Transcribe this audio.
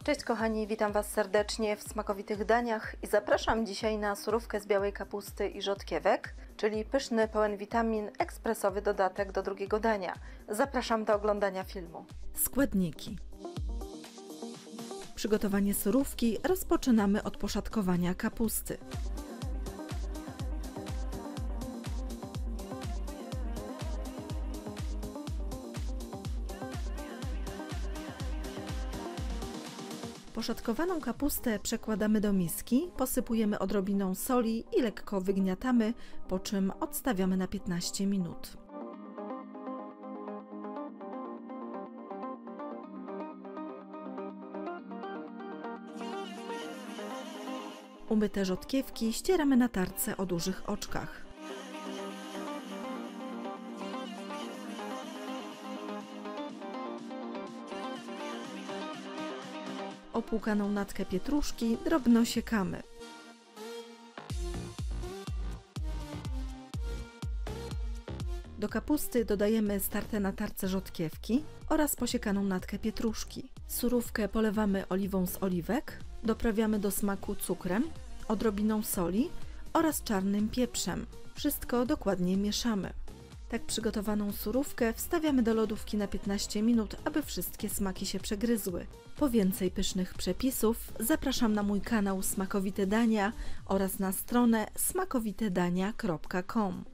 Cześć kochani, witam Was serdecznie w smakowitych daniach i zapraszam dzisiaj na surówkę z białej kapusty i rzodkiewek, czyli pyszny, pełen witamin, ekspresowy dodatek do drugiego dania. Zapraszam do oglądania filmu. Składniki. Przygotowanie surówki rozpoczynamy od poszatkowania kapusty. Poszatkowaną kapustę przekładamy do miski, posypujemy odrobiną soli i lekko wygniatamy, po czym odstawiamy na 15 minut. Umyte rzodkiewki ścieramy na tarce o dużych oczkach. Opłukaną natkę pietruszki drobno siekamy. Do kapusty dodajemy starte na tarce rzodkiewki oraz posiekaną natkę pietruszki. Surówkę polewamy oliwą z oliwek, doprawiamy do smaku cukrem, odrobiną soli oraz czarnym pieprzem. Wszystko dokładnie mieszamy. Tak przygotowaną surówkę wstawiamy do lodówki na 15 minut, aby wszystkie smaki się przegryzły. Po więcej pysznych przepisów zapraszam na mój kanał Smakowite Dania oraz na stronę smakowitedania.com.